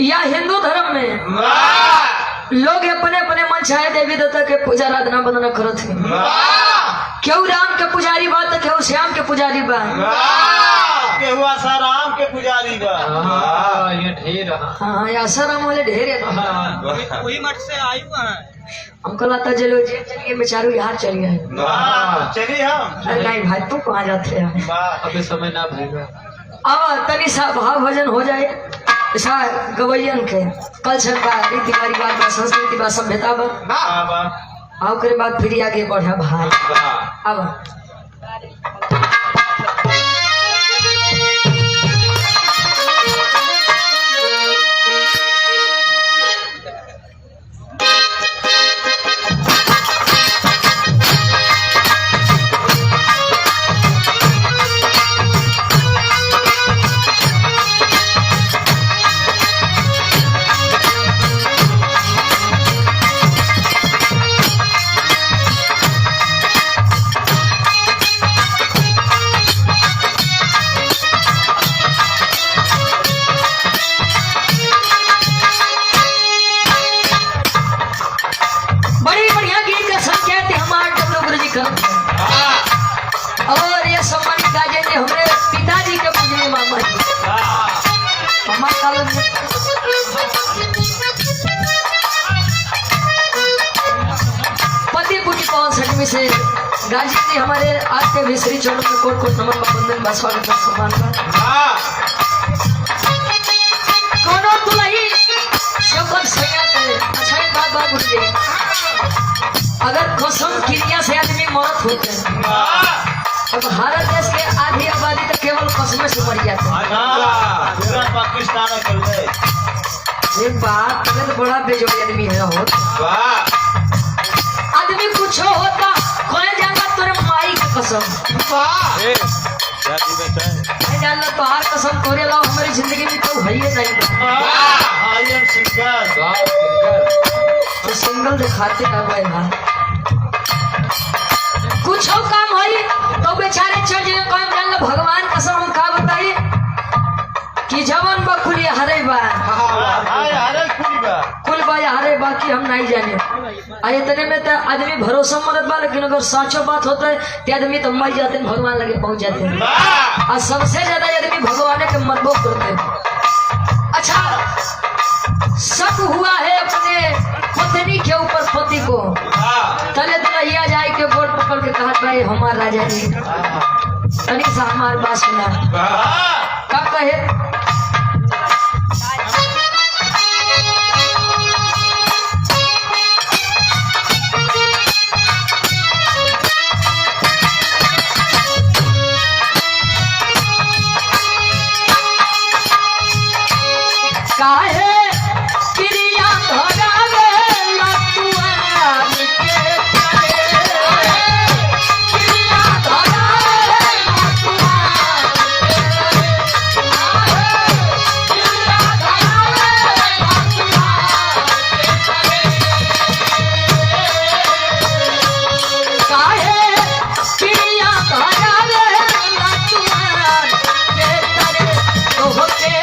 या हिंदू धर्म में लोग अपने अपने मन चाहे देवी देवता के पूजा आराधना बंदना करत है। क्यों राम के पुजारी बा तो क्यों श्याम के पुजारी बा, केहू आसाराम के पुजारी बा। ये ढेर हाँ आसाराम वाले ढेर है। वही मठ से आई हुआ है। हमको लगता चलो जेल चलिए बेचारू यहाँ चल गए। चलिए हम नहीं भाई तू कहाँ जाते हैं, अभी समय ना भैया। अब तनी सा भाव भजन हो जाए ऐसा गवैयन के कल्चर बा, रीति रिवाज बा, संस्कृति बा, सभ्यता बा। आओ करे बाद फिर आगे बढ़ा भाई। अब और ये सम्मानित गार्जियन हमारे पिताजी के पूजनीय मामा जी मामा काल पति पुटी पवन सटमी से गार्जियन जी हमारे आज के भी श्री चरणों में कोट कोट नमन बंदन बा स्वागत सम्मान बा। कोनो तुलही शब्द सया के अच्छा बात बा गुरुजी, अगर कसम क्रिया से आदमी मरत होते हैं अब भारत देश के आधी आबादी तो केवल कसम से मर जाते हैं। पाकिस्तान एक बात तो बड़ा बेजोड़ आदमी है हो आदमी कुछ होता कोई जाना तोरे माई की कसम नहीं जानना तो हर कसम तोरे लाओ हमारी जिंदगी में तो है ही नहीं। तो सिंगल दिखाते का भाई कुछ काम है तो बेचारे चल जाए काम जान लो भगवान कसम हम का बताइए कि जवन बकुली हरे बा कुल बा हरे बा कि हम नहीं जाने आ इतने में तो आदमी भरोसा मरत बा, लेकिन अगर सचो बात होता है तो आदमी तो मर जाते हैं भगवान लगे पहुंच जाते हैं और सबसे ज्यादा आदमी भगवान के मरबो करते हैं। अच्छा शक हुआ है अपने पत्नी के ऊपर पति को तले दुल्हिया जाए के बोर्ड पकड़ के कहा भाई हमारा राजा जी तनी सा हमार बात सुना कब कहे काहे क्रिया धरावे लतुआ के क्रिया धरावे लतुआ क्रिया धरावे लतुआ काहे क्रिया धरावे लतुआ के करे तो होके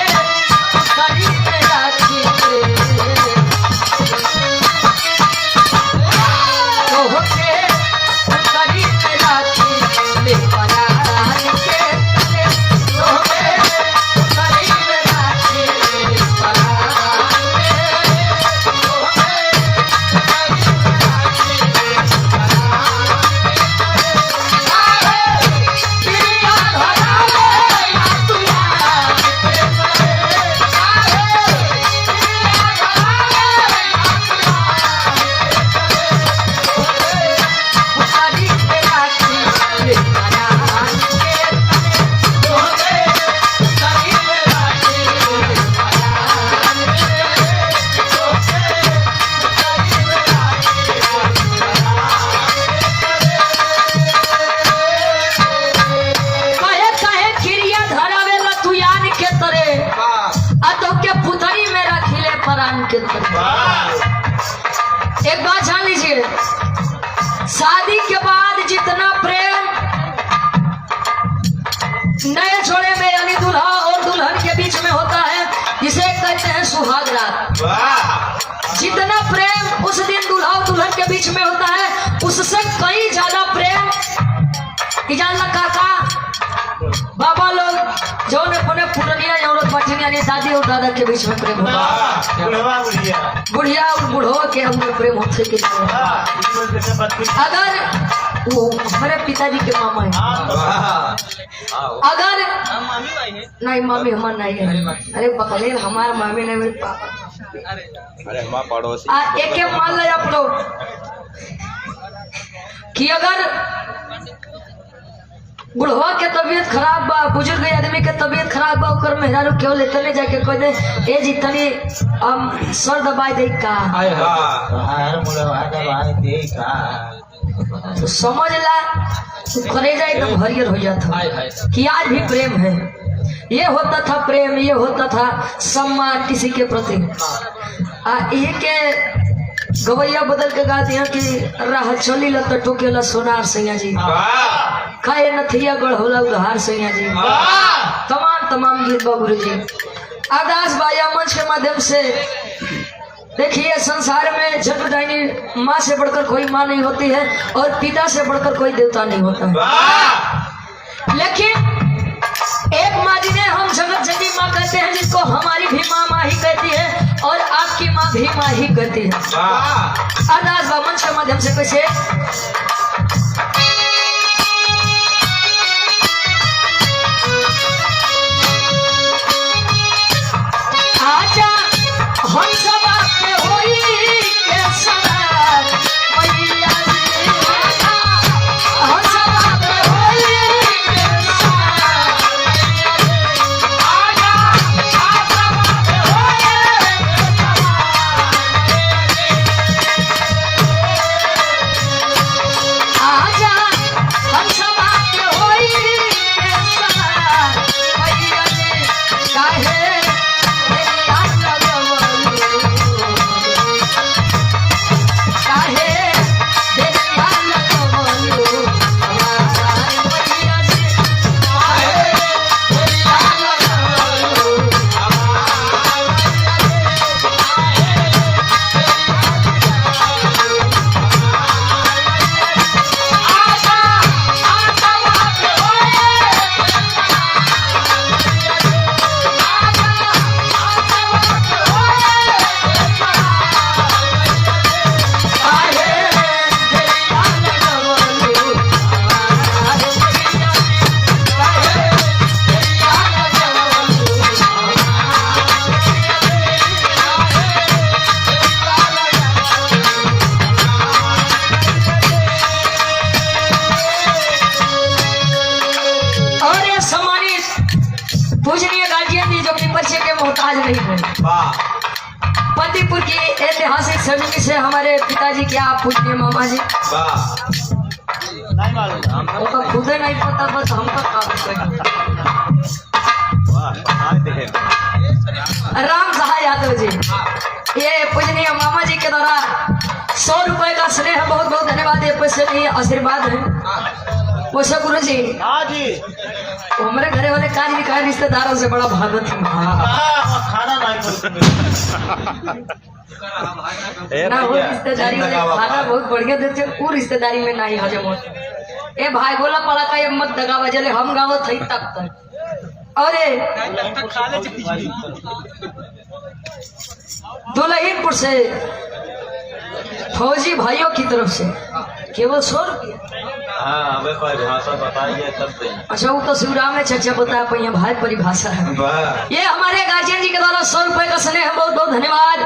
एक बात जान लीजिए, शादी के बाद जितना प्रेम नए जोड़े में यानी दूल्हा और दुल्हन के बीच में होता है जिसे कहते हैं सुहाग रात। वाह जितना प्रेम उस दिन दूल्हा और दुल्हन के बीच में होता है उससे कई ज्यादा प्रेम इजाला काका बाबा लोग जो ने अपने पुरनिया औरत बचनिया यानी दादी और दादा के बीच में प्रेम होता है। वाह बुढ़वा बुढ़िया बुढ़िया और बुढ़ो के अंदर प्रेम होते के लिए। वाह इसमें जैसे बच्चे अगर वो हमारे पिताजी के मामा है, वाह अगर मामी भाई है नहीं मामी हमार नहीं है, अरे बकलेल हमार मामी नहीं मेरे पापा। अरे हमारा पड़ोसी एक एक मान ले आप लोग कि अगर बुढ़वा के तबीयत खराब बा, बुजुर्ग आदमी के तबीयत खराब बा, ओकर मेहरारू क्यों लेते नहीं जाके कह दे ए जी तनी हम सर दबाई दे का आए हाँ हर मुड़वा दबाई दे का तो समझ ला कलेजा एकदम हरियर हो जाता आए हाय कि आज भी प्रेम है। ये होता था प्रेम, ये होता था सम्मान किसी के प्रति। ये के गवैया बदल के गा दिया कि राह चली लत टोकेला सोनार सैया जी, वाह खाए नथिया गढ़ होला उधार सैया जी। वाह तमाम गीत बा गुरु जी। आकाश बाया मंच के माध्यम से देखिए संसार में जन्मदायिनी माँ से बढ़कर कोई माँ नहीं होती है और पिता से बढ़कर कोई देवता नहीं होता है। वाह लेकिन एक माँ जिन्हें हम जगत जननी माँ कहते हैं, जिसको हमारी भी माँ ही कहती है और आपकी माँ भी माँ ही कहती है। वाह अरदास बा मंच के माध्यम से कैसे आजा हम सब आपके होई के सवार मैया जी, आजा हम सब आपके होई के सवार आजा हम सब आपके होई के आजा हम सब आपके होई के सवार मैया जी, काहे पूजनीय गार्जियन जी जो कि बच्चे के मोहताज नहीं है। वाह पतिपुर की ऐतिहासिक समिति से हमारे पिताजी क्या आप पूजनीय मामा जी वाह नहीं मालूम वो तो खुद ही नहीं पता, बस हम तो राम सहाय यादव जी, ये पूजनीय मामा जी के द्वारा 100 रुपए का स्नेह बहुत बहुत धन्यवाद। ये पैसे नहीं आशीर्वाद है। वैसे गुरु जी हाँ जी हमारे घरे वाले कार्य निकाय रिश्तेदारों से बड़ा भागवत है खाना नहीं ना वो रिश्तेदारी में खाना बहुत बढ़िया देते, वो रिश्तेदारी में नहीं हजम होता। ए भाई बोला पड़ा का ये मत दगावा जले हम गाँव थी तब तक। अरे दुल्हिनपुर से फौजी भाइयों की तरफ से केवल 100 रुपया। हाँ हमें परिभाषा बताइए तब से। अच्छा वो तो शिवराम ने चर्चा बताया पर यहाँ भाई परिभाषा है। वाह ये हमारे गार्जियन जी के द्वारा 100 रुपए का स्नेह है, बहुत बहुत धन्यवाद।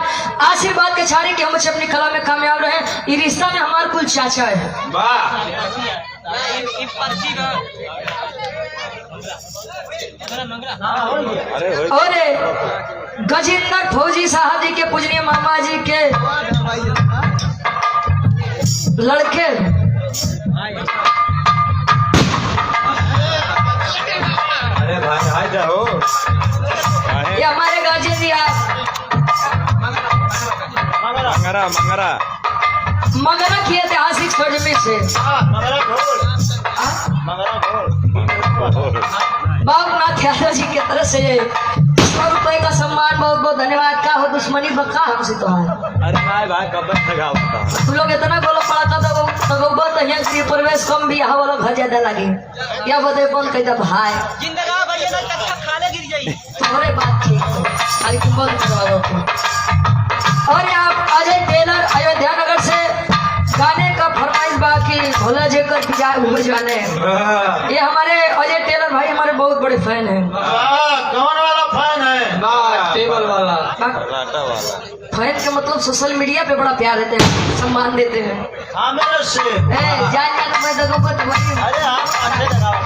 आशीर्वाद के छाड़े कि हम अच्छे अपनी कला में कामयाब रहे। ये रिश्ता में हमारे कुल चाचा है। वाह और गजेंद्र फौजी साहब जी के पूजनीय मामा जी के लड़के अरे भाई हाय जाओ ये हमारे गार्जियन जी आप मंगरा मंगरा मगरा की ऐतिहासिक सजमी से मंगरा घोल बाबूनाथ यादव जी की तरफ से 100 रुपए का सम्मान बहुत बहुत धन्यवाद। का दुश्मनी बका हमसे तो है। अरे नहीं भाई कब लगा होता तुम लोग इतना गोलो पड़ा था तो यहाँ की प्रवेश कम भी यहाँ वाला घर ज्यादा लगे या बदे कौन कहता भाई जिंदगा भैया ना तक खाले गिर जाई। तुम्हारे बात ठीक है अरे तुम बहुत करवाओ तुम। और यहाँ अजय टेलर अयोध्या नगर से गाने का फरमाइश बाकी भोला जी कर जाने ये हमारे अजय टेलर भाई हमारे बहुत बड़े फैन हैं। कौन वाला फैन है? ना टेबल वाला लाटा वाला फैन के मतलब सोशल मीडिया पे बड़ा प्यार देते हैं सम्मान देते हैं। हाँ मेरे से जान मैं देखो अरे आप अच्छे लगाओ।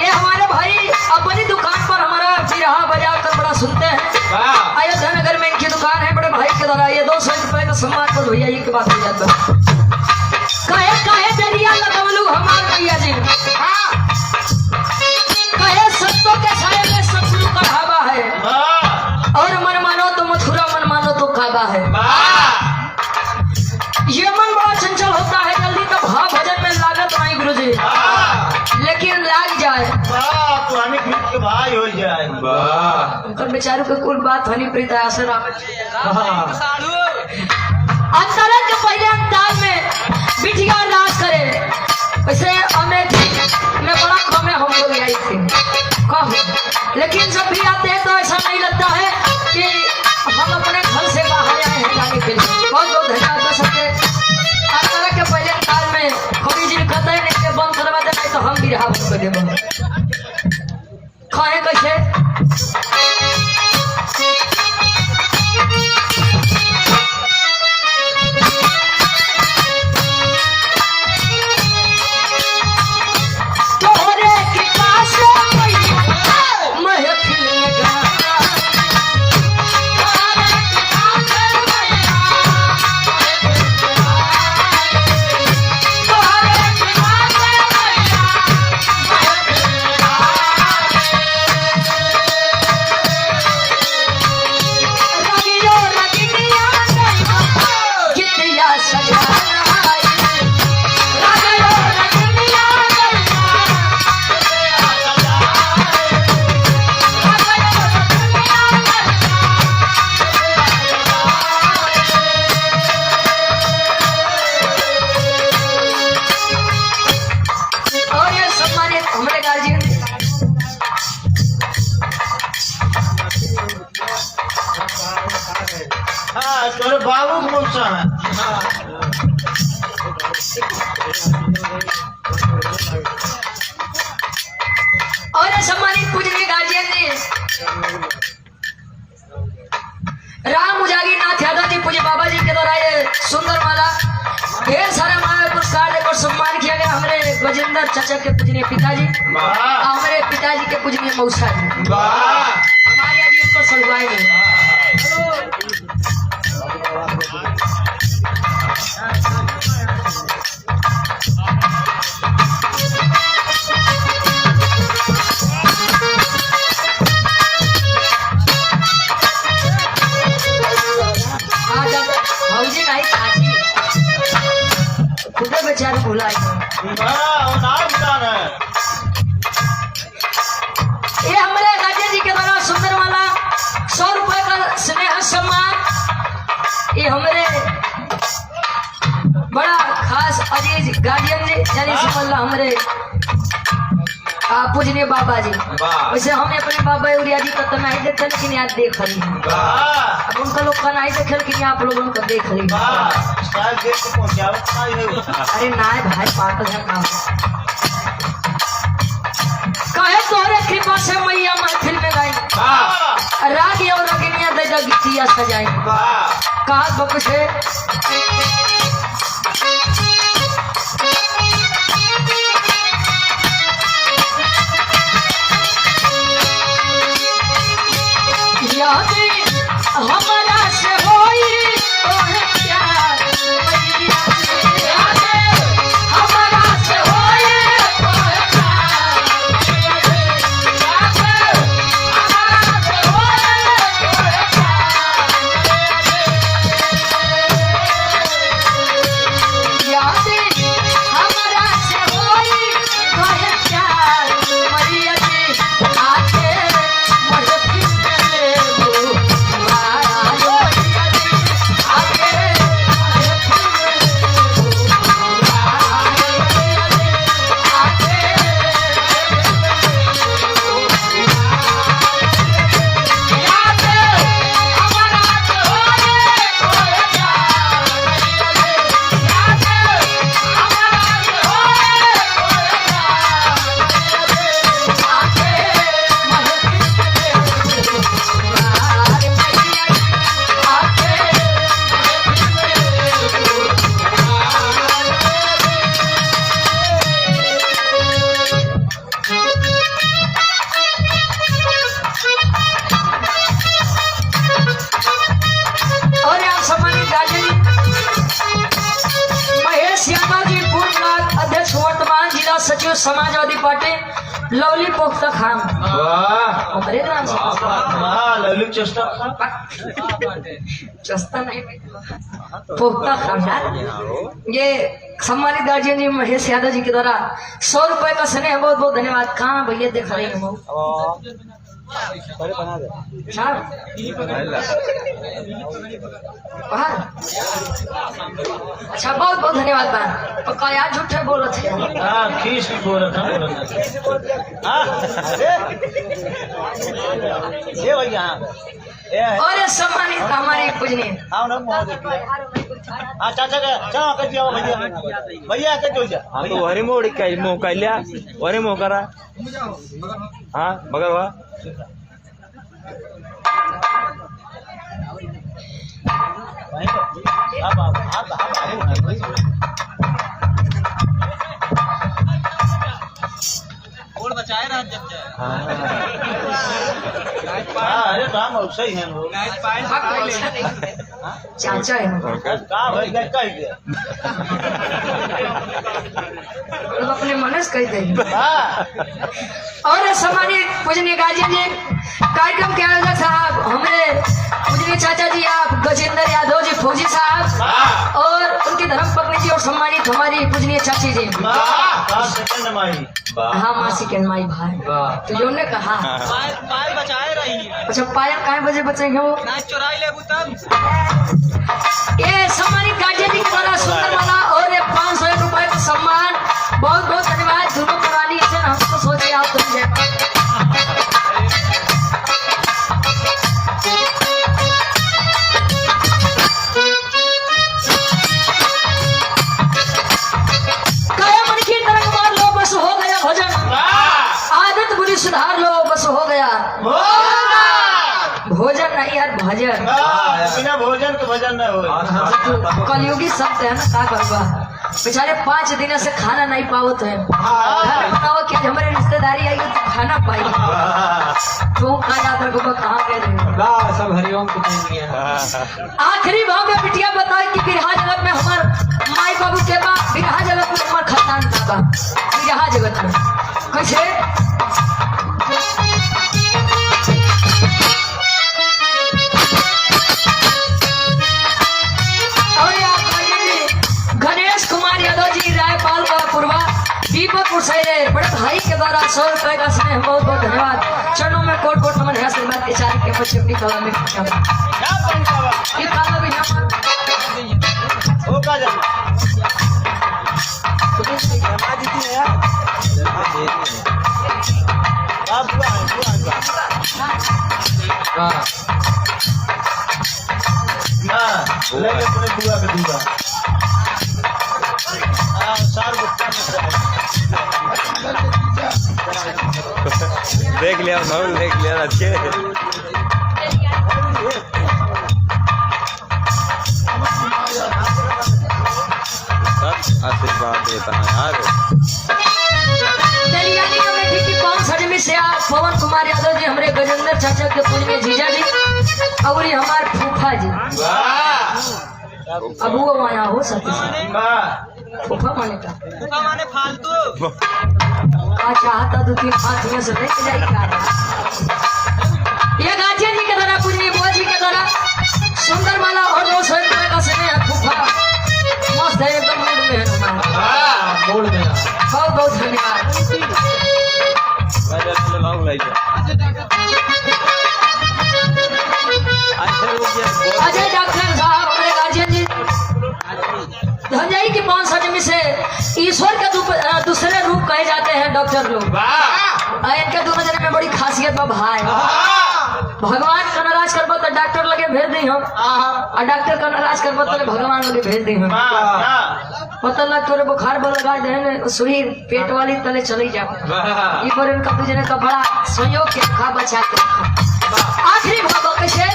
ये हमारे भाई अपनी दुकान पर हमारा बिरहा बजा कर बड़ा सुनते हैं। अयोध्या नगर में इनकी दुकान है बड़े भाई के द्वारा ये 200 रुपए का सम्मान पर भैया ये की बात हो जाता है। कहे कहे दरिया लगवलू हमार भैया जी कहे सत्तों के साए में सतलू का ढाबा है और मन मानो तो मथुरा मन मानो तो काबा है। ये मन बड़ा चंचल होता है जल्दी तो भाव भजन में लागत नहीं गुरुजी लेकिन लाग जाए तो हमें फिर के भाई हो जाए। उनकर बेचारों के कुल बात हनी प्रीत आसर अंतरा के पहले अंताल में बिटिया राज करे वैसे हमें में बड़ा कम हम लोग आई थे कम लेकिन जब भी आते हैं तो ऐसा नहीं लगता है कि हम अपने घर से बाहर आए हैं जाने के लिए। बहुत बहुत धन्यवाद कर सकते अंतरा के पहले अंताल में कभी जी कहते हैं नहीं बंद करवा दे नहीं तो हम भी रहा बंद कर देंगे खाए कैसे तोरे बाबू कौन सा है? और सम्मानित पूजनीय गार्जियन जी राम उजागी नाथ यादव जी पूज्य बाबा जी के द्वारा ये सुंदर माला ढेर सारे माला पुरस्कार देकर सम्मान किया गया हमारे गजेंद्र चाचा के पूजनीय पिताजी हमारे पिताजी के पूजनीय मौसा जी हमारे आज उनको सलवाएंगे। भौजी नहीं चाची खुद बेचारे भुला ये हमारे राजा जी के द्वारा सुंदर वाला 100 रुपए का स्नेह सम्मान ये हमारे बड़ा खास अजीज गार्जियन जी यानी सिमल्ला हमारे पूजनीय बाबा जी वैसे हम अपने बाबा उरिया जी का तो नहीं देखते लेकिन याद देख ली अब उनका लोग का नहीं देखे लेकिन आप लोगों को देख ली। अरे ना भाई पागल है काम कहे तोहरे कृपा से मैया महफिल में गई रागी और रगिनिया दे गीतिया सजाई कहा बक से हमारा से होई तोहे प्यार हमारा से होई तोहे प्यार हमारा से होई तोहे प्यार समाजवादी पार्टी लवली पोख्ता खाम वाह ओकरे नाम से हाँ ललित चेष्टा चस्ता नहीं पोख्ता खाम यार। ये सम्मानित गार्जियन जी महेश यादव जी के द्वारा 100 रुपए का स्नेह, बहुत बहुत धन्यवाद। कहाँ भैया देख रहे हैं वो साहब बाहर। अच्छा बहुत बहुत धन्यवाद बा। पक्का यार झूठे बोल रहे थे। हाँ खींच भी बोल रहा था हाँ ये भैया और ये सम्मानित हमारी पूजनीय हाँ ना मोह देखिए हाँ चाचा का चलो कर दिया भैया भैया कर दो जा हाँ तो वरी मोड़ काय मोह काढल्या वरी मोह करा हाँ बघा वा और बचाए रहा जब अरे काम सही है लोग चाचा है का भाई कह दिया लोग अपने मनस कह देंगे। हाँ और सम्मानित पूजनीय गार्जियन जी कार्यक्रम के आयोजक साहब हमारे पूजनीय चाचा जी आप गजेंद्र यादव जी फौजी साहब और उनकी धर्म पत्नी जी और सम्मानित हमारी पूजनीय चाची जी सेकंड माही हाँ मासी के माई भाई तो जो ने कहा पायल बचाए रही अच्छा पायल काय बजे बचेंगे वो चुराई ले तब ये सम्मानित गार्जियन जी के द्वारा सुंदर माला और ये 500 रुपए का सम्मान, बहुत बहुत धन्यवाद। दोनों पुरानी से हमको सोचे आप तुम मन की तरंग मार लो बस हो गया भजन, आदत बुरी सुधार लो बस हो गया भोजन नहीं यार भजन। बिना भोजन के भजन न हो कलयुगी शब्द है ना का करवा बेचारे 5 दिन से खाना नहीं पाओ तो बताओ कि हमारे रिश्तेदारी आई तो खाना पाई तो खाना तो कहाँ गए सब हरिओम की पूजनीय है। आखिरी भाव में बिटिया बताए कि बिरहा जगत में हमार माई बाबू के बाद बिरहा जगत में हमार खानदान था बिरहा जगत में कैसे गणेश कुमार यादव जी रायपाल का पूर्वा दीपक उर्सैले बड़े भाई के द्वारा 100 रुपए का स्नेह, बहुत बहुत धन्यवाद। चरणों में कोट कोट नमन है। आशीर्वाद के चार के बच्चे अपनी कला में ये काला भी हो का जाना आप हाँ लगे अपने बुआ के दूंगा देख लिया भाऊ देख लिया अच्छे आशीर्वाद देता है यार। दलियानी अमेठी की 5 से आप पवन कुमार यादव जी हमारे गजेंद्र चाचा के पूजनीय जीजा जी और ये हमारे फूफा जी अब वो माया हो सकती फूफा माने का फालतू चाहता 2-3 हाथ में से लेके जाएगा। ये गार्जियन जी के द्वारा पूजनीय बुआ जी के द्वारा सुंदर माला और 200 रुपए का स्नेह फूफा मस्त है एकदम मूड में है बोल में बहुत बहुत धन्यवाद। अजय डॉक्टर साहब हमारे गार्जियन जी धनजई की 5 से ईश्वर के दूसरे रूप कहे जाते हैं डॉक्टर लोग। इनके दोनों जने में बड़ी खासियत बा भाई। भगवान का नाराज करबो तो डॉक्टर लगे भेज दी हम और डॉक्टर का नाराज करबो तो भगवान लगे भेज दी हम। पता लग तोरे बुखार बोल लगा दे सुई पेट वाली तले चली जा ये पर इनका दूसरे का बड़ा सहयोग के खा बचा के आखिरी भाव कैसे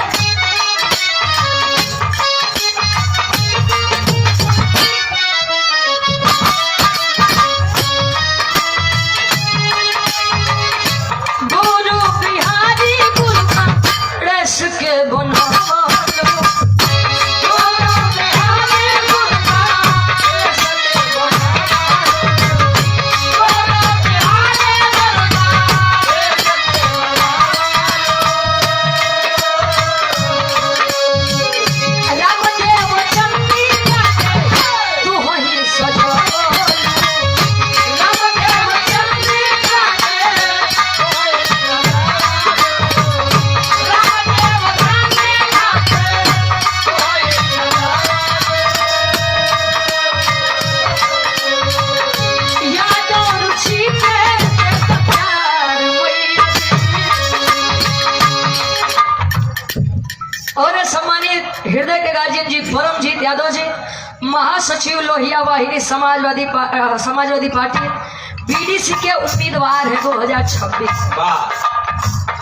के बना और सम्मानित हृदय के गार्जियन जी परमजीत यादव जी, महासचिव लोहिया वाहिनी समाजवादी पार्टी बीडीसी के उम्मीदवार है 2026।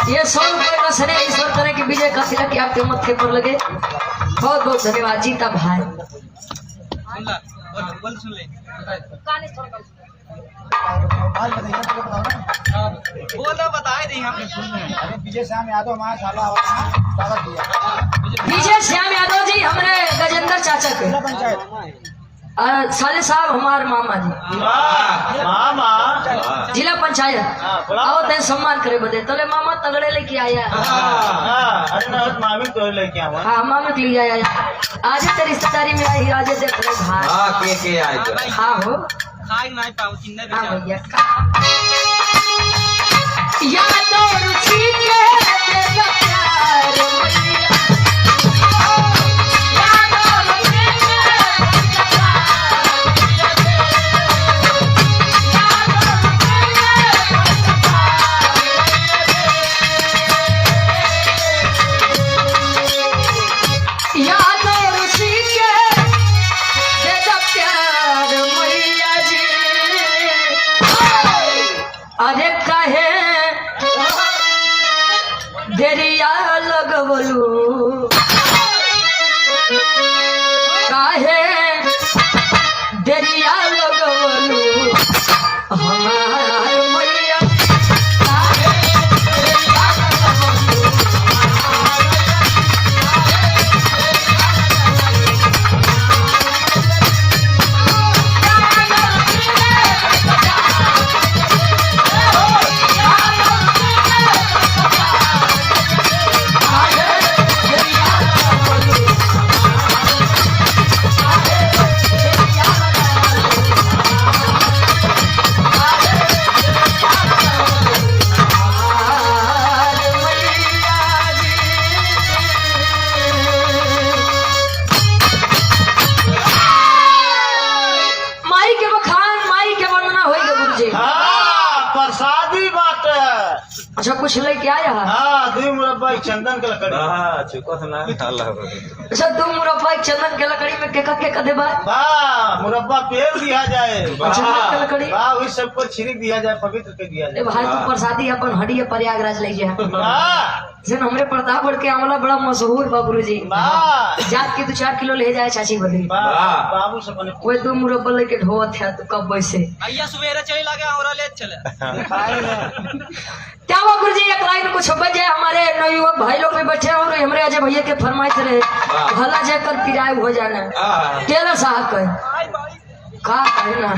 ये 100 रुपए का सने ईश्वर तरह की विजय का तिलक आपके मत्थे पर लगे। बहुत बहुत धन्यवाद जीता भाई। विजय श्याम यादव हमारा साला स्वागत किया। विजय श्याम यादव जी हमारे गजेंद्र चाचा के पंचायत साले साहब हमारे मामा जी मामा जिला पंचायत आओ तेन सम्मान करे बदे तले मामा तगड़े लेके आया। अरे ना मामी तो लेके आवा। हाँ मामा के लिए आया आज ते रिश्तेदारी में आई आज देख रहे भाई। के आए तो हाँ हो खाई नहीं पाऊँ चिन्ह हाँ भैया यादों रुचि के तेरा प्यार मैया। यादों रुचि के तेरा यादों रुचि के तेरा प्यार मैया जी। अरे काहे देरिया लगवलू काहे देरिया लगवलू हमार मैया। काहे देरिया लगवलू माई के बखान माई के वंदना होई गे गुरुजी। प्रसादी बात अच्छा कुछ लेके आया है। हाँ 2 मुरब्बा चंदन के लकड़ी। चुको तो ना अल्लाह अच्छा 2 मुरब्बा चंदन के लकड़ी में के दे भाई। वाह मुरब्बा पेड़ दिया जाए। चंदन के लकड़ी वाह वही सबको छिड़क दिया जाए पवित्र कर दिया ए जाए। भाई तू प्रसादी अपन हडिया प्रयागराज ले जा। वाह जन हमरे प्रतापगढ़ के आंवला बड़ा मशहूर बा गुरुजी। वाह जात के 2-4 किलो ले जाए चाची बदली। वाह बाबू से बने कोई 2 मुरब्बा लेके ढोवत है तो कब वैसे भैया सवेरे चले लगे और ले चले क्या हुआ गुरुजी। एक लाइन कुछ बजे हमारे नवयुवक भाई लोग भी बैठे और हमरे अजय भैया के फरमाइश रहे भला जाकर किराए हो जाना। टेलर साहब का कहना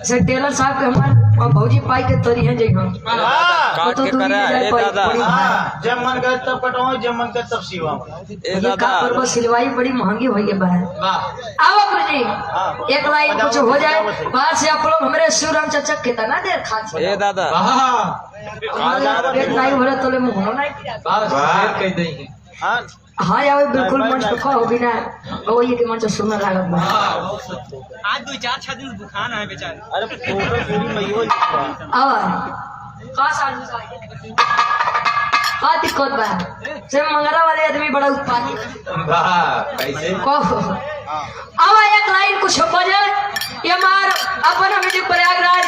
से टेलर साहब के हमारे भौजी पाई के तरी है जइहो काट के करे ए दादा हाँ, जब मन करे तब कटवाओ जब मन करे तब सिवाओ। ए ये दादा का करबो सिलवाई बड़ी महंगी होई है बहन। आओ गुरुजी एक लाइन कुछ हो जाए बाहर से आप लोग हमारे शिवराम चाचा कितना देर खा ए दादा एक लाइन भरे तोले मुंह नहीं कह देंगे हाँ हाँ यार बिल्कुल मंच पे खा हो बिना वो ये के मंच सुनने लागत बा। आज 2-4 दिन बुखार है बेचारे। अरे फोटो पूरी मइयो आवा का साल का दिक्कत बा से मंगरा वाले आदमी बड़ा उत्पाती कैसे कहो आवा एक लाइन कुछ बजे ये मार अपन हमें प्रयागराज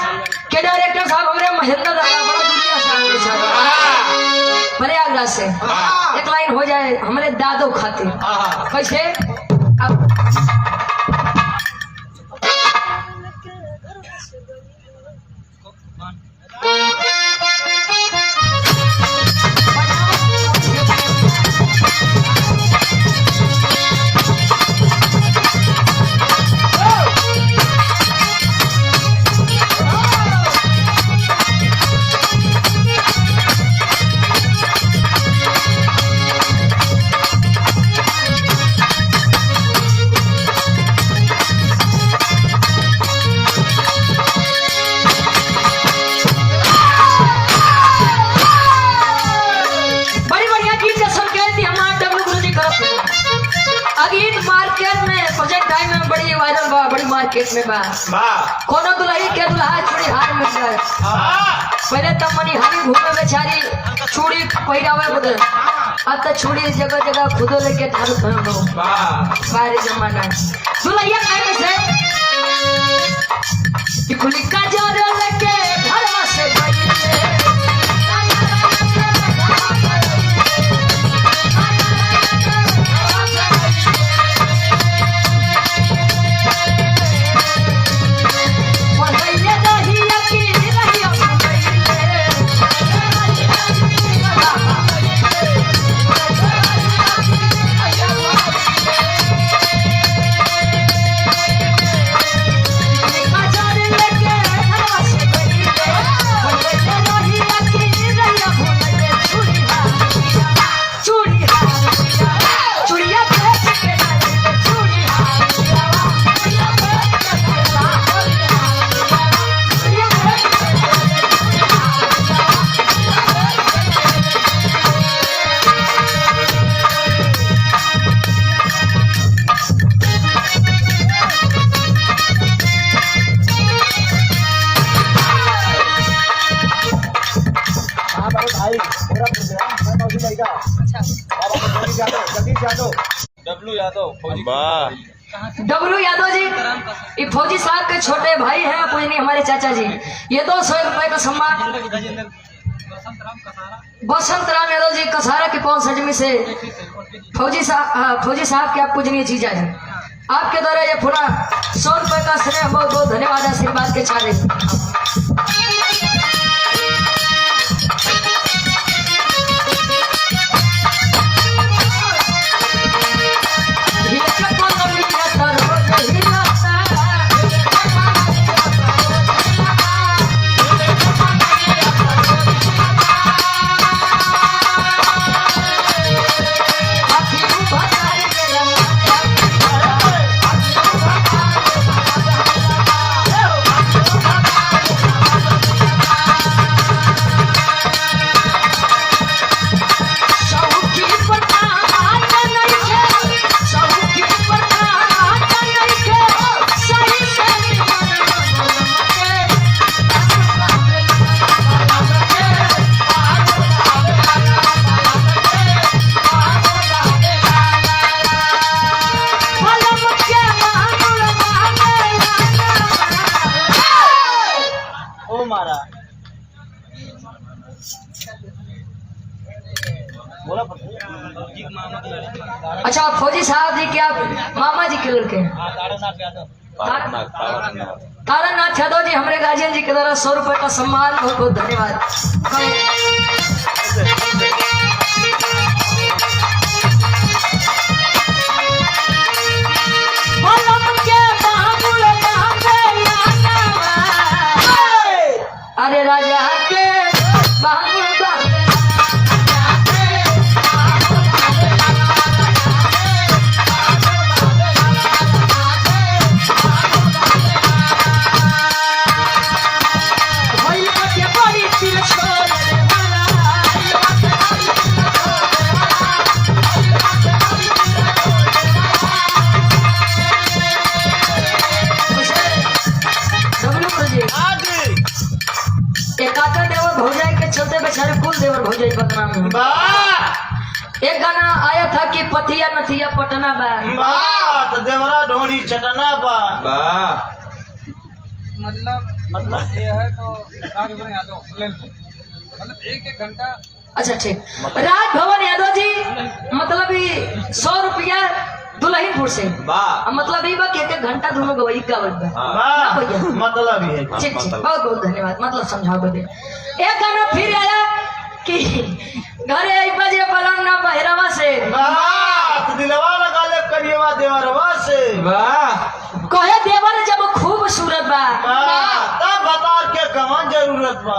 के डायरेक्टर साहब हमरे महेंद्र दादा बड़ा दुनिया से प्रयागराज से एक लाइन हो जाए हमारे दादो खातिर कैसे अब मार्केट में बा कोनो दुल्ही के दुल्हा चूड़ी हार में पहले तब मनी हारी घूमे बेचारी चूड़ी पहिरावे बदे अब तो छोड़ी जगह जगह खुदो लेके ठाल खड़ो वाह सारे जमाना दुल्हैया कहने से टिकुली का जोर लेके घरवा से गई डब्लू यादव फौजी वाह डब्लू यादव जी ये फौजी साहब के छोटे भाई हैं पूजनीय हमारे चाचा जी। ये 200 रुपए का सम्मान बसंत राम यादव जी कसारा के 65 से फौजी साहब के आप पूजनीय जीजा हैं। आपके द्वारा ये पूरा 100 रुपए का स्नेह बहुत बहुत धन्यवाद आशीर्वाद के चाले। अच्छा फौजी साहब जी क्या मामा जी के लड़के हैं तारानाथ यादव जी हमारे गार्जियन जी के द्वारा 100 रुपए का सम्मान बहुत बहुत धन्यवाद। अरे राजा के चलते बेचारे कुल देवर भौजाई बदनाम है। एक गाना आया था कि पथिया नथिया पटना बा तो देवरा ढोड़ी चटना बा मतलब ये है तो मतलब एक घंटा। अच्छा ठीक राजभवन यादव जी मतलब 100 रुपया दुल्हनपुर से मतलब ये बा कि 1 घंटा दोनों गवाही गावत बा मतलब है। ठीक ठीक बहुत बहुत धन्यवाद मतलब समझाओ दे। एक गाना फिर आया कि घरे आई बजे पलंग ना बहरवा से दिलवा लगा ले करिएवा देवरवा से कहे देवर जब खूबसूरत बा तब बता के कमान जरूरत बा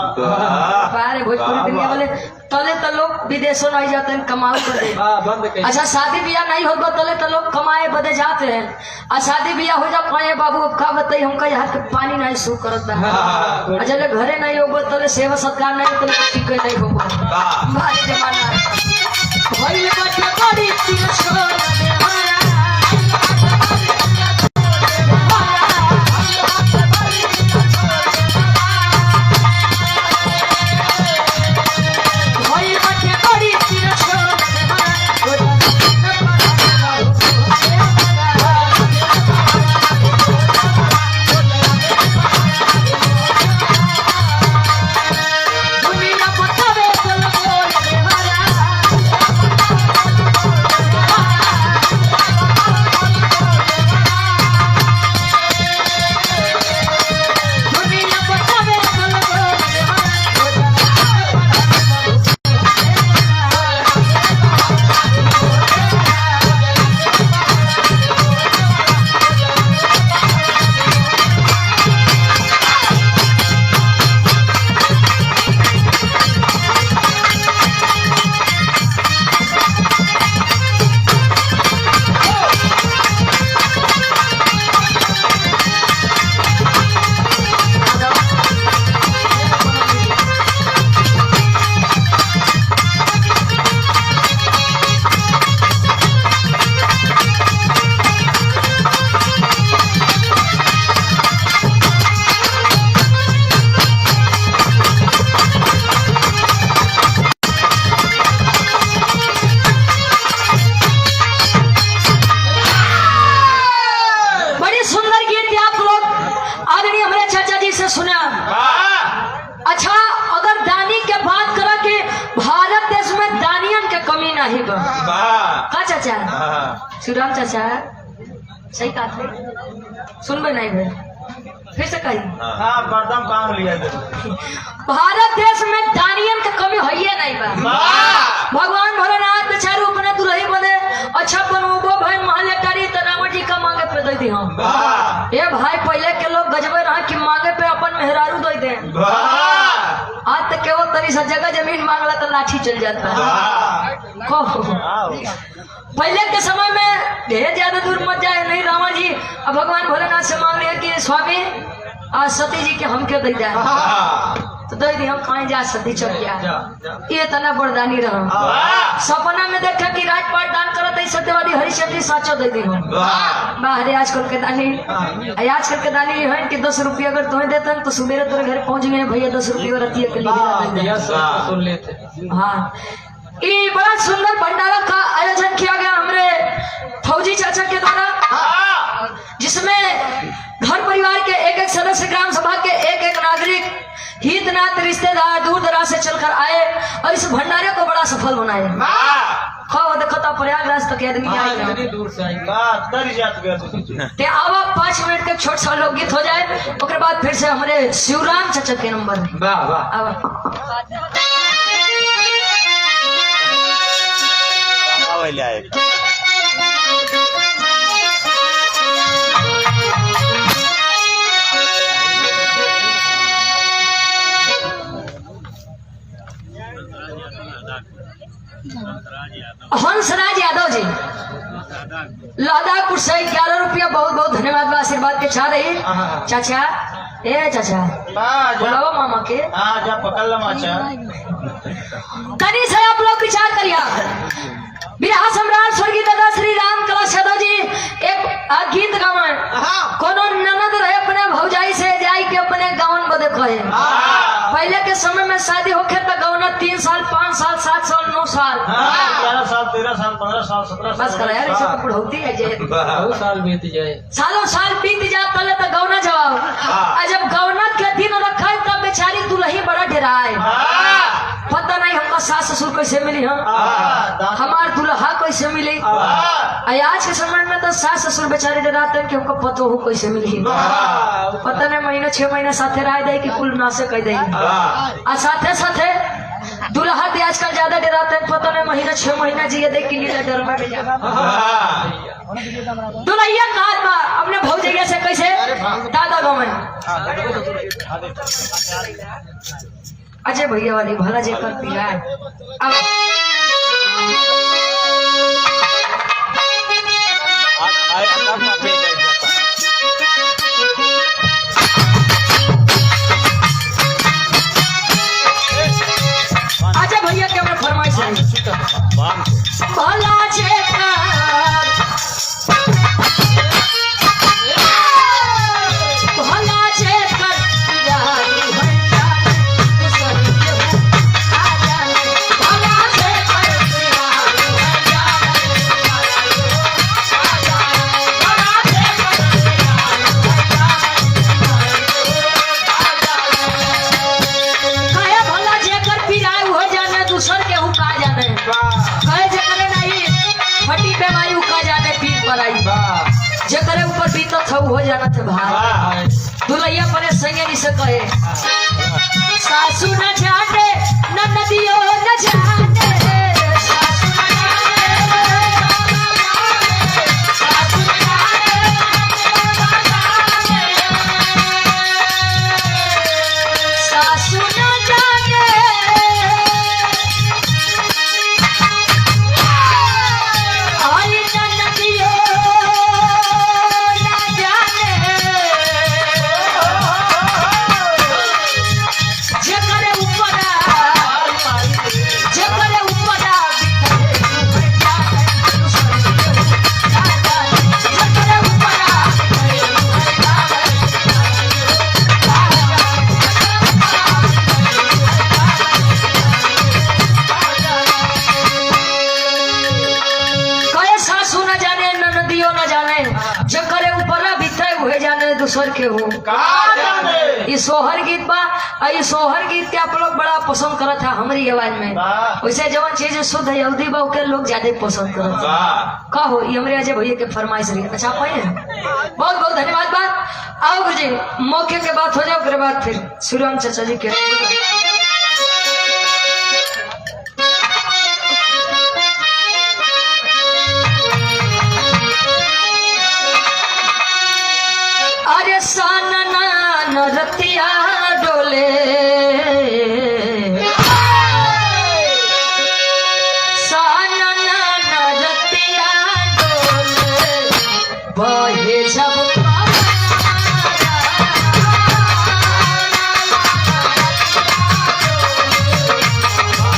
बारे भोजपुरी दुनिया वाले तले तो लोग विदेशों नहीं जाते हैं कमाओ बदे। अच्छा शादी ब्याह नहीं होगा तले तो लोग कमाए बदे जाते हैं और शादी ब्याह हो जा पाए बाबू का बताइए हमका यहाँ के पानी नहीं सू करत बा जब घरे नहीं होगा तले सेवा सत्कार नहीं तले ठीक नहीं होगा भारी जमाना वही बच्चे बड़ी चाचा हाँ शिवराम चाचा सही कहा था सुनबे नहीं भाई फिर से कही हाँ बर्दम काम लिया भारत देश में दानियन का कमी है ही नहीं बा भगवान भोलेनाथ बेचारे अपने दुल्ही बने अच्छा बनोबो भाई महल अटारी तो रावण जी का मांगे पे दे दी हम ये भाई पहले के लोग गजबे रहा कि मांगे पे अपन मेहरारू दे दे आज तक केवल तरी सा जगह जमीन मांगला तो लाठी चल जाता पहले के समय में ढेर ज्यादा दूर मत जाए नहीं रावण जी अब भगवान भोलेनाथ से मांग रहे कि स्वामी आज सती जी के हम क्यों दे जाए तो दे दी हम कहीं जा सती चल गया ये तना बरदानी रहा सपना में देखा कि राजपाट दान करत सत्यवादी हरिश्चंद्र साचो दे दी हम बाहर आजकल के दानी आजकल के दानी है कि 10 रुपया अगर तुम्हें देते तो सुबह तेरे घर पहुंच गए भैया 10 रुपया रतिया के लिए सुन लेते हाँ ये बड़ा सुंदर भंडारा का आयोजन किया गया हमारे फौजी चाचा के द्वारा जिसमें घर परिवार के एक एक सदस्य ग्राम सभा के एक एक नागरिक हितनात रिश्तेदार दूर दराज से चलकर आए और इस भंडारे को बड़ा सफल बनाए देखो तो प्रयागराज तक आदमी आए दूर से आई ते आवा 5 मिनट के छोट सा लोकगीत हो जाए उसके बाद फिर से हमारे शिवराम चाचा के नंबर में वाह वाह आवा हंसराज यादव जी लादापुर से 11 रुपया बहुत बहुत धन्यवाद बा आशीर्वाद के चाह रही चाचा ए चाचा बोलाओ मामा के जा पकड़ लो माचा तनी से आप लोग विचार करिए बिरहा सम्राट स्वर्गीय दादा श्री राम कला यादव जी एक गीत गावन कोनो ननद रहे अपने भौजाई से जाई के अपने गावन बदे कहे पहले के समय में शादी होखे तो गौना 3 साल 5 साल 7 साल 9 साल 11 साल 13 साल 15 साल 17 बस कर यार इसे तो होती है जे बहुत साल बीत जाए सालों साल बीत जा पहले तो गौना जवाब और जब गौना के दिन रखा तब बेचारी दुल्ही बड़ा डराए पता नहीं हमका सास ससुर कैसे मिली हम हमार दुल्हा कैसे मिली आज के समय में तो सास ससुर बेचारे डराते हैं कि हमको पतो हो कैसे मिली पता नहीं महीना 6 महीना साथे रह दे कि कुल नासे कह दे और साथे साथे दुल्हा भी आजकल ज्यादा डराते हैं पता नहीं महीना 6 महीना जिए देख के लिए डर में दुल्हिया कहा अपने भौजैया से कैसे दादा गमन अजय भैया वाली भला जे कर पिया अब अजय भैया के मैं फरमाइश है भला जे भला जे जकरे ऊपर बीतत हो जाना थे भाई दुल्हिया परे संगे से कहे सासू न जाने न नदियो न जाने सासू न सासू न जाने आई न नदियो दूसर के हो में। ये सोहर गीत बा और ये सोहर गीत के आप लोग बड़ा पसंद करत है हमारी आवाज में। वाह। वैसे जवन चीज शुद्ध यहूदी बा ओके लोग ज्यादा पसंद करत है। वाह। का हो ये हमारे अजय भैया के फरमाइश रही। अच्छा पाए बहुत बहुत धन्यवाद। बात आओ गुरु जी मौके के बात हो जाओ उसके बाद फिर श्रीराम चाचा जी के अरे सानना नरतिया डोले सानना नरतिया डोले बहे जब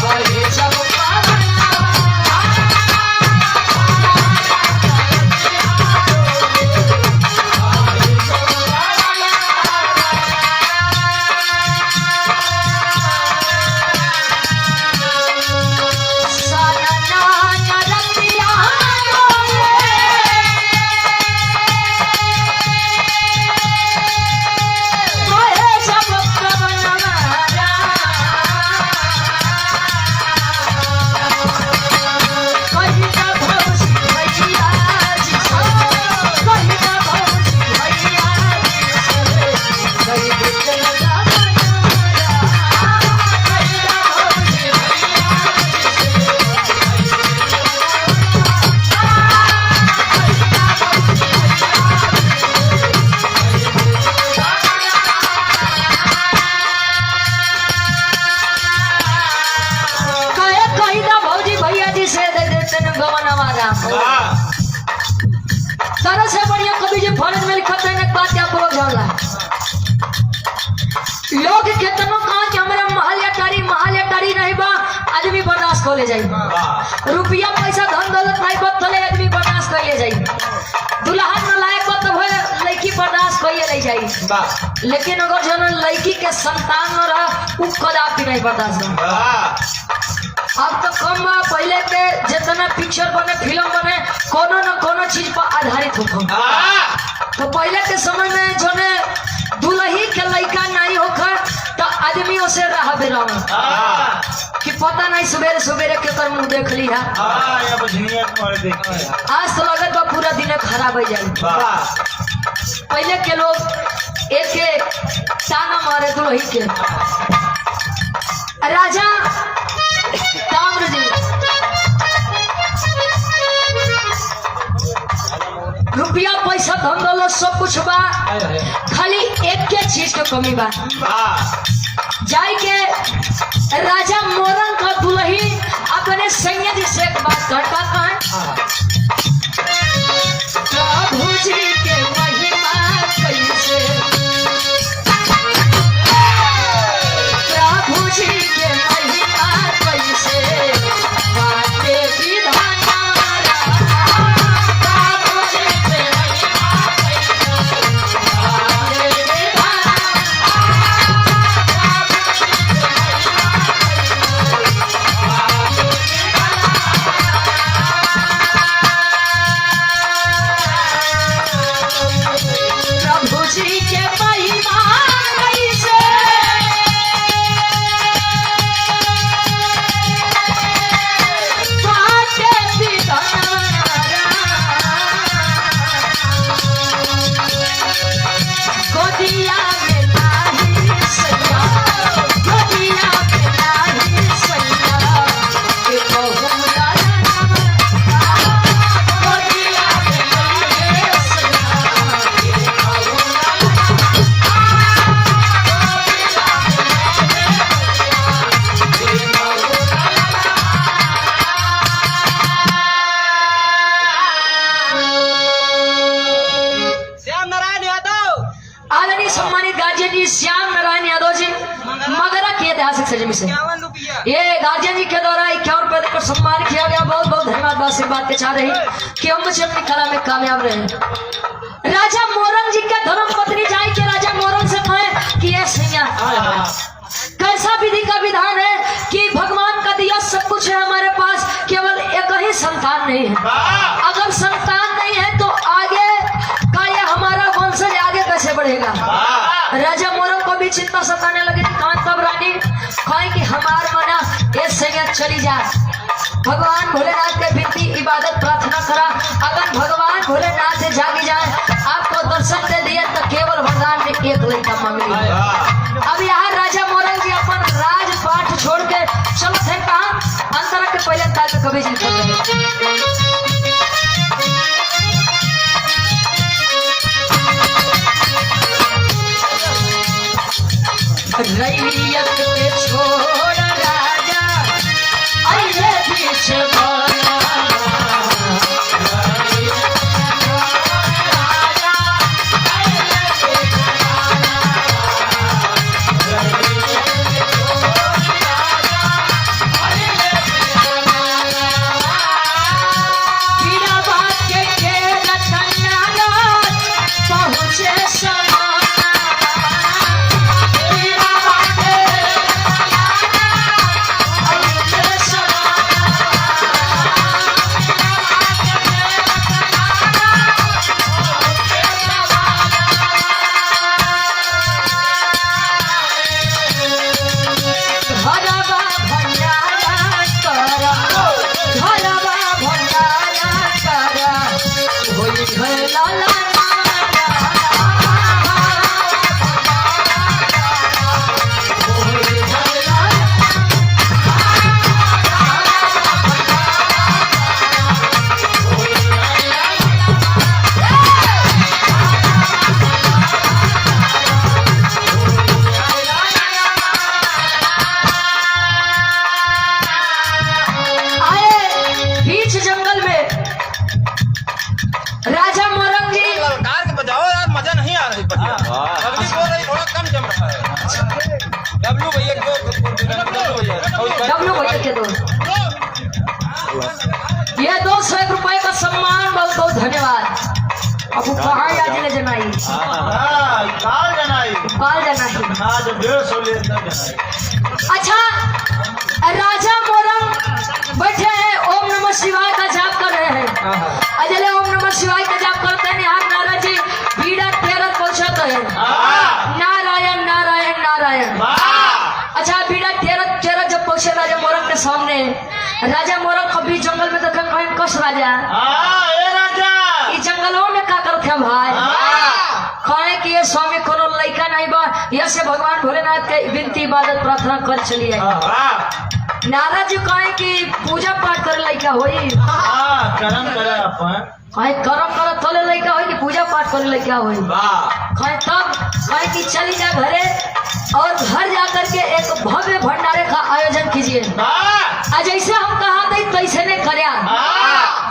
बहे जब तरह से बढ़िया कभी जी फौरन में लिखा था एक बात आप लोग जानला लोग कितनों कहा कि हमारा महल अटारी नहीं बा आदमी बर्दाश्त कर ले जाई रुपया पैसा धन दौलत नहीं बतले आदमी बर्दाश्त कर ले जाई दुल्हन न लायक तब लड़की बर्दाश्त कर ले जाई लेकिन अगर जो लड़की के संतान न रहा उ कदापि नहीं बर्दाश्त अब तो कम बा पहले के जितना पिक्चर बने फिल्म बने कोनो न कोनो चीज पर आधारित हो तो पहले के समय में जो ने दुल्ही के लड़का नहीं होकर तो आदमियों से रहा बेरा कि पता नहीं सवेरे सवेरे के कर मुंह देख ली है आज तो लगत बा पूरा दिन खराब हो जाए। पहले के लोग एक ताना मारे दुल्ही के राजा ताम्र जी रुपया पैसा धन दौलत सब कुछ बा खाली एक के चीज के कमी बा जाई के राजा मोरन का दुल्ही अपने सैया जी से एक बात करता है प्रभु जी के महिमा कैसे प्रभु जी के महिमा कैसे बाटे विधान प्रभु जी के महिमा कैसे बाटे विधान प्रभु जी के महिमा कैसे बाटे विधान गोदिया में नाही सैया गोदिया में नाही सैया के बहुला गोदिया में नाही सैया के बहुला श्याम नारायण यादव आदरणीय सम्मानित गार्जियन जी श्याम नारायण यादव जी मगरा की ऐतिहासिक सजमी से 51 रुपया ये गार्जियन जी के द्वारा 51 रुपए देकर सम्मान किया गया। बहुत बहुत धन्यवाद। बात से बात के चाह रही कि हम बच्चे अपनी कला में कामयाब रहे। राजा मोरंग जी के धर्म पत्नी जाए के राजा मोरंग से कहे कि ये सैया कैसा विधि का विधान है कि भगवान का दिया सब कुछ है हमारे पास, केवल एक ही संतान नहीं है। अगर संतान नहीं है तो आगे का ये हमारा वंशज आगे कैसे बढ़ेगा। राजा हमार मना ये संगत चली जा। भगवान भोलेनाथ के विनती इबादत प्रार्थना करा। अगर भगवान भोलेनाथ जागी जाए आपको दर्शन दे दिए तो केवल वरदान में एक लड़का मांगेगी। अब यहाँ राजा मोरंग जी अपन राजपाट छोड़ के चलो थे कहा अंतरा के पहले ताल में कभी जी रैयत के छोड़ राजा अये बीच वाला बिना बात के रतन्याना पहुँचे समाना बिना बात के पहुँचे घरवा भंडारा करा घरवा भंडारा करा होई घर लाला आए बीच जंगल में राजा मोरंग जी कार के बजाओ यार, मजा नहीं आ रही बढ़िया। अगली बोल रही थोड़ा कम जम रहा है। डब्लू भैया डब्लू भैया के दो ये 200 रुपए का सम्मान बहुत बहुत धन्यवाद। अब वो कहाँ याद ले जनाई काल जनाई बाल जनाई। आज 150 ले जनाई। अच्छा राजा मोरंग बैठे हैं ओम नमः शिवाय का जाप कर रहे हैं। अजले ओम नमः शिवाय का जाप करते हैं यहाँ नारद जी बीड़ा तेरह पहुंचाते हैं नारायण नारायण नारायण। अच्छा बीड़ा तेरह जब पहुंचे राजा मोरंग के सामने राजा मोरंग कभी जंगल में देखा कहीं कस राजा ए राजा इस जंगलों में क्या करते हैं भाई कहे कि ये स्वामी कोनो लड़का नहीं बा यह से भगवान भोलेनाथ के विनती इबादत प्रार्थना कर चलिए। नारद जी कहे कि पूजा पाठ कर लड़का होई कर्म करे अपन कहे कर्म कर तले लड़का होई कि पूजा पाठ कर लड़का होई कहे तब कहे कि चली जा घरे और घर जाकर के एक भव्य भंडारे का आयोजन कीजिए। आज जैसे हम कहा थे तैसे नहीं करया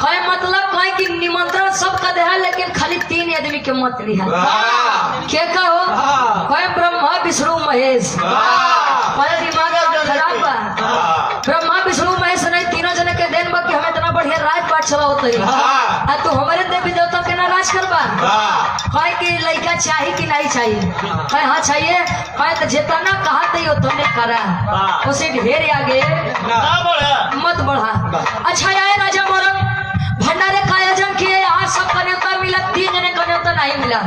कहे मतलब कहे कि निमंत्रण सबका दे लेकिन खाली 3 आदमी के मत लिया क्या कहो कहे ब्रह्मा विष्णु महेश कहे दिमाग खराब बा ब्रह्मा विष्णु महेश नहीं तीनों जने के देन बा कि हम इतना बढ़िया राजपाट चला होते आ तू हमारे देवी देवता के ना राज करबा कहे कि लड़का चाहिए कि नहीं चाहिए कहे हाँ चाहिए कहे तो जितना कहा थे उतने करा उसे ढेर आगे मत बढ़ा। अच्छा आए राजा मोरंग भंडारे का आयोजन किए यहाँ सब का न्योता मिला 3 जने का न्योता नहीं मिला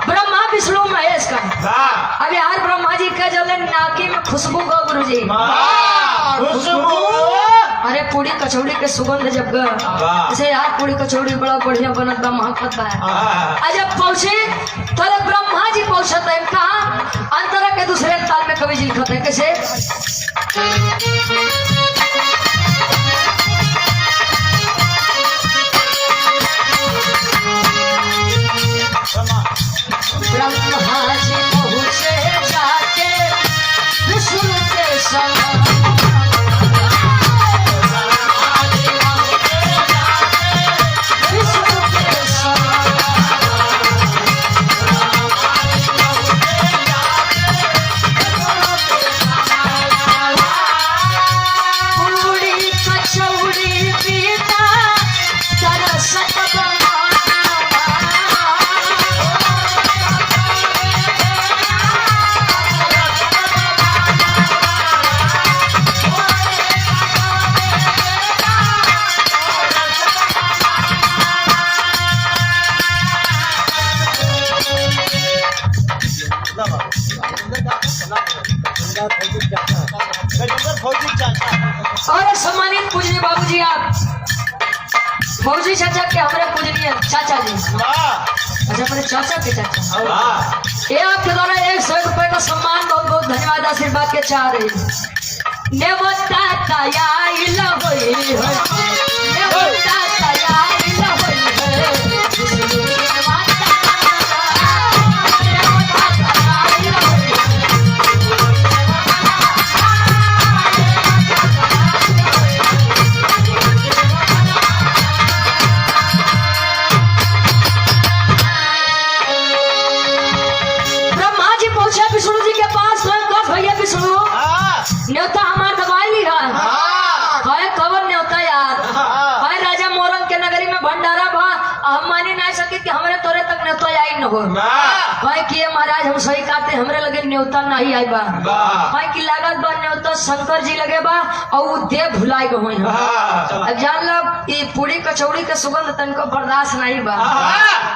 ब्रह्मा विष्णु महेश का। अब यार ब्रह्मा जी के जले नाकी में खुशबू गो गुरु जी अरे पूरी कचौड़ी के सुगंध जब जैसे यार पूरी कचौड़ी बड़ा बढ़िया बनत बा महकत बा। जब पहुंचे तो ब्रह्मा जी पहुंचते हैं कहा अंतरा के दूसरे ताल में कवि जी लिखते हैं कैसे ब्रह्मा जी पहुंचे जाके विष्णु के समान विष्णु के समान फौजी चाचा के हमारे पूजनीय चाचा जी, अच्छा मेरे चाचा के चाचा, ये आपके द्वारा 100 रुपए का सम्मान बहुत बहुत धन्यवाद आशीर्वाद के चाह रही नेवता तैयार होई है, नेवता तैयार होई है। विष्णु जी के पास भैया विष्णु न्योता हमार दबाई है खबर न्योता यार है राजा मोरंग के नगरी में भंडारा भा हम मानी नहीं सके कि हमरे तोरे तक न्योता आई न हो भाई कि महाराज हम सही कहते हमरे लगे न्योता नहीं आई बा भाई की लागत बा न्योता शंकर जी लगे बा और वो देव भुलाई गए अब जान लो ये पूरी कचौड़ी के सुगंध तनको बर्दाश्त नहीं बा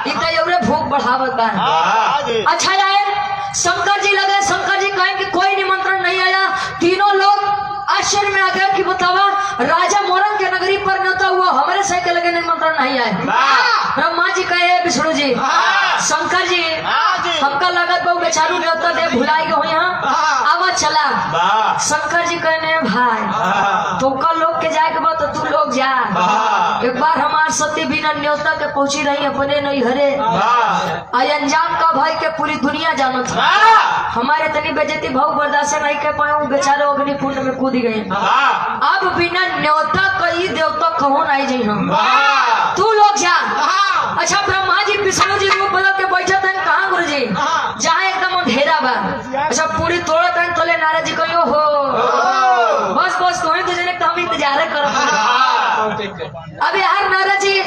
ई तो एवरे भूख बढ़ावत बा। अच्छा जाए शंकर जी लगे, शंकर जी कहें कि कोई निमंत्रण नहीं आया। तीनों लोग आश्चर्य में आ गए कि बतावा राजा मोरंग के नगरी पर न्योता हुआ हमारे सही के लगे निमंत्रण नहीं आए। ब्रह्मा जी कहे विष्णु जी शंकर जी हमका लागत बहु बेचारू न्योता दे भुलाई गए यहाँ आवा चला। शंकर जी कहने भाई तो का लोग के जाए के बाद तो तू लोग जा। एक बार हमार सती बिना न्योता के पहुंची रही अपने नहीं हरे अंजाम का भाई के पूरी दुनिया जानत है। हमारे तनी बेजती भाव बर्दाश्त नहीं कर पाए बेचारे अग्नि कुंड में कूद गए। अब बिना न्योता कई देवता कहो नहीं जी हम तू लोग जा। अच्छा ब्रह्मा जी विष्णु जी रूप बदल के बैठे थे कहाँ गुरु जी जहाँ एकदम अंधेरा बा। अच्छा पूरी तोड़ा तन तोले नारद जी कहो हो बस बस तुम्हें तुझे ने हम इंतजार कर। अब यार नारद जी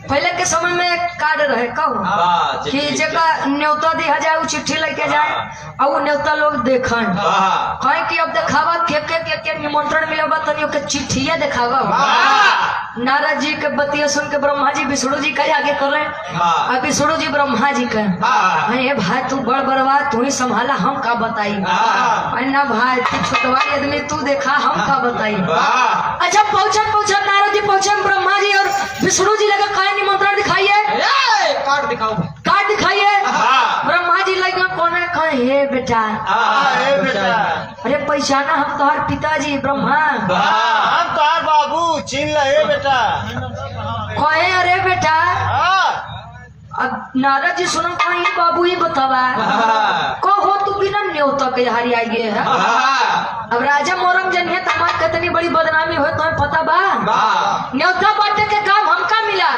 पहले के समय में कार्ड रहे कहो कि जगह न्योता दिया जाए वो चिट्ठी लेके जाए और वो न्योता लोग देखन कहे कि अब देखावा के निमंत्रण मिले तनियो के चिट्ठिया देखावा। नारद जी के बतिया सुन के ब्रह्मा जी विष्णु जी कहे आगे कर रहे अब विष्णु जी ब्रह्मा जी कहे भाई तू बड़ बड़वा तू ही संभाला हम का बताई ना भाई तू छोटवा आदमी तू देखा हम का बताई। अच्छा पहुंचन नारद जी पहुंचे ब्रह्मा जी और विष्णु जी लगे कहे निमंत्रण दिखाइए कार्ड दिखाओ, कार्ड दिखाइए। ब्रह्मा जी लगे कौन कहे हे बेटा अरे पहचाना हम तुम्हारे पिताजी ब्रह्मा हम तुम्हार बाबू चिन्ह लहे बेटा कहे अरे बेटा अब नारद जी सुनो कहीं बाबू ही बतावा कहो तू बिना न्योता के हारी आई गए है। अब राजा मोरंग जन है तमाम कितनी बड़ी बदनामी हो तुम्हें पता बा न्योता बांटने के काम हमका मिला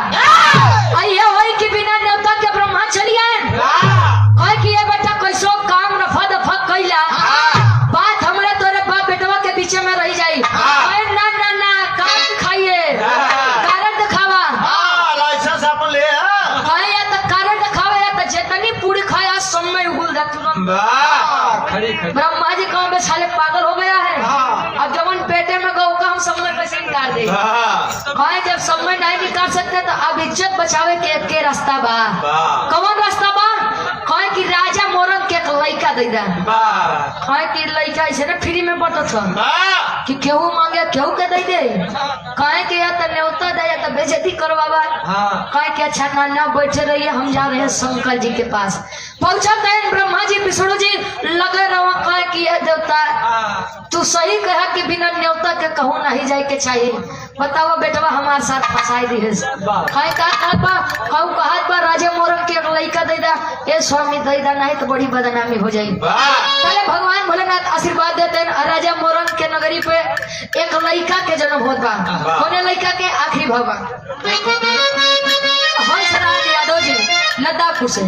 ये हो कि बिना न्योता के ब्रह्मा चली आए कहे कि ये बेटा कैसो काम रफा दफा कैला बात हमरे तोरे बाप बेटवा के बीच में रह जाई ना ना ना काम दिखाइए कारण दिखावा लाइसेंस अपन ले जितनी पूरी खाया सब में उगल ब्रह्मा जी कहो साले पागल हो गया है। अब जब पेटे में गौ का हम सब में कैसे निकाल दे कहे जब सब में नहीं निकाल सकते तो अब इज्जत बचावे के एक के रास्ता बा कौन रास्ता बा कहे कि राजा मोरंग के लड़का दे दा कहे कि लड़का ऐसे ना फ्री में बटत कि केहू मांगे केहू के दे दे कहे कि या तो न्योता दे या तो बेइज्जती करवावा कहे कि अच्छा ना बैठे रहिए हम जा रहे हैं शंकर जी के पास। पहुंचा ब्रह्मा जी विष्णु जी लगे रहो कहे कि यह देवता तू सही कहा कि बिना न्योता के कहूँ नहीं जाए के चाहिए। बताओ बेटवा हमारे साथ फंसाई दी है कहत बा राजा मोरंग के लड़का दे दा ये स्वामी दे दा नहीं तो बड़ी बदनामी हो जाएगी। पहले भगवान भोलेनाथ आशीर्वाद देते हैं राजा मोरंग के नगरी पे एक लड़का के जन्म होत बा कोने लड़का के आखिरी भगवान हंसराज यादव जी लद्दाखपुर से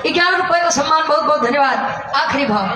11 रुपए का सम्मान बहुत बहुत धन्यवाद। आखिरी भाव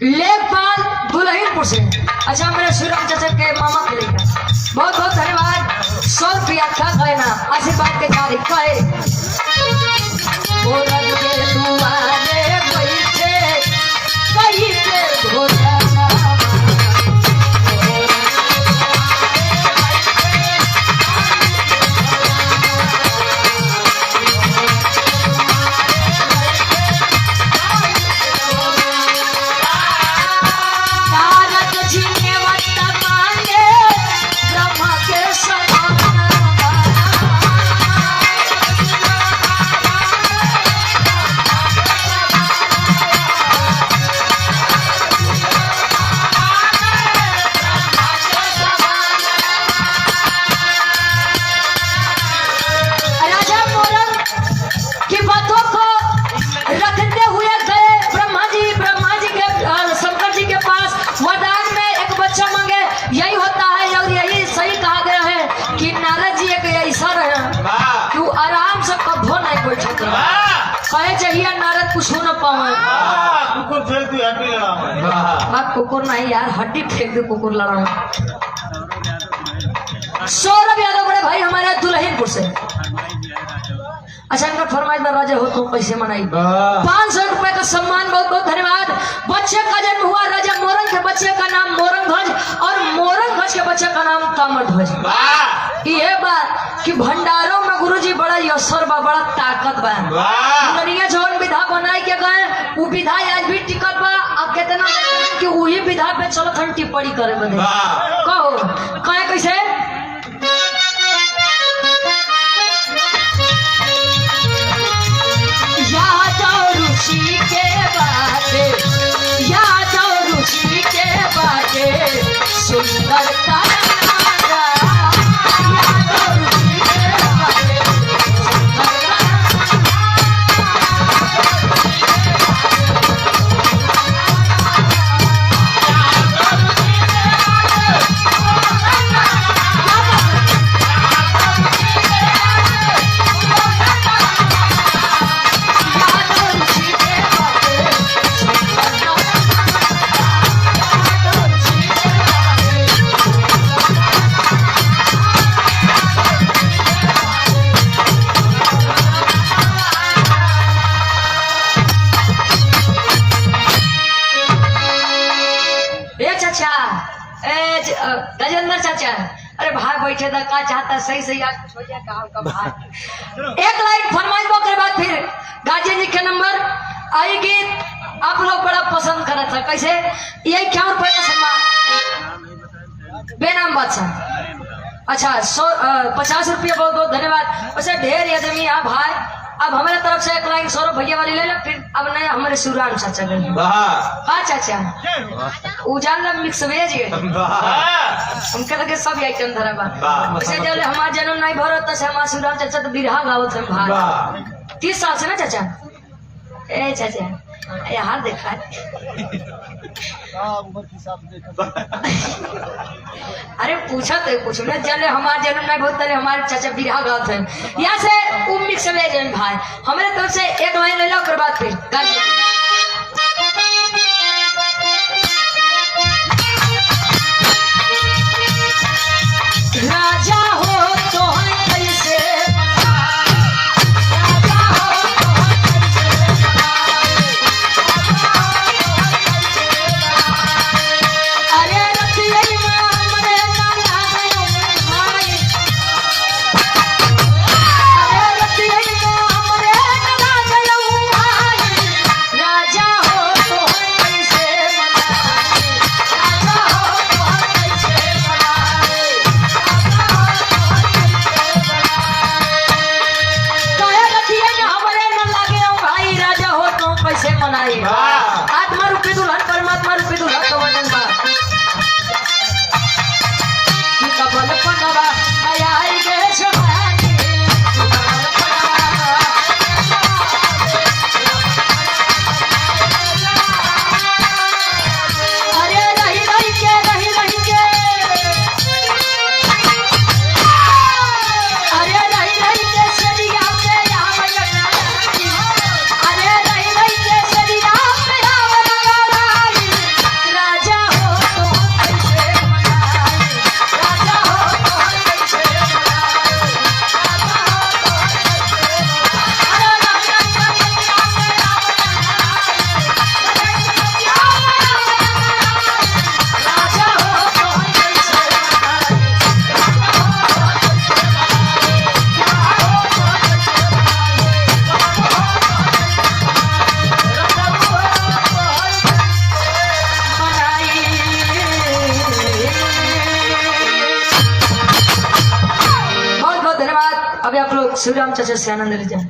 लेखपाल दुल्हिनपुर से। अच्छा मेरे श्रीराम चाचा के मामा के लिए बहुत बहुत धन्यवाद। 100 रुपया का कहना आशीर्वाद के तारीख का है। मोरन के दुआरे बैठे कहीं के घोड़ा कहे चाहिए नारद कुछ हो न पावे। कुकुर फेंक दी हड्डी लड़ा बात कुकुर नहीं यार, हड्डी फेंक दे कुकुर लड़ा। सौरभ यादव बड़े भाई हमारे दुल्हिनपुर से। अच्छा इनका फरमाइश में राजा हो तो पैसे मनाई 500 रुपए का सम्मान। बहुत बहुत धन्यवाद। बच्चे का जन्म हुआ राजा मोरंग के बच्चे का नाम मोरंग ध्वज और मोरंग ध्वज के बच्चे का नाम कामर ध्वज। ये बात कि भंडारों में गुरुजी बड़ा यशर बा, बड़ा ताकत बा। दुनिया जौन विधा बनाए के गए वो विधा आज भी टिकट बा। अब कितना कि वही विधा पे चलो खन टिप्पणी करे बने कहो कहे कैसे ऋषि के बाटे यादव ऋषि के बाटे सुंदरता गजेंद्र चाचा। अरे भाई बैठे था का चाहता सही सही आज कुछ हो जाए का भाई। एक लाइक फरमाइश के बाद फिर गाजी जी के नंबर आएगी। आप लोग बड़ा पसंद करा था कैसे यही 51 रुपए का सम्मान बेनाम बादशाह। अच्छा 50 रुपये बहुत बहुत धन्यवाद। वैसे ढेर आदमी आप भाई। अब हमारे तरफ से एक लाइन सौरभ भैया वाली ले लो फिर अब नहीं हमारे शिवराम चाचा गए। हाँ चाचा उजान ला मिक्स वेज उनके लगे सब आइटम धरा बा। वैसे जब हमारा जन्म नहीं भरो तो हमारा शिवराम चाचा तो बिरहा गावत है भाई 30 साल से ना चाचा। ए चाचा यार देखा अरे पूछा तो कुछ ना चले हमारे जन्म नहीं बहुत पहले हमारे चाचा बिरहा गावत है। यहाँ से मिक्स वेज भाई हमारे तरफ से एक लाइन ले लो उसके बाद फिर राजा हो तो कैसे शिवराम चाचा से आनंद ले जाए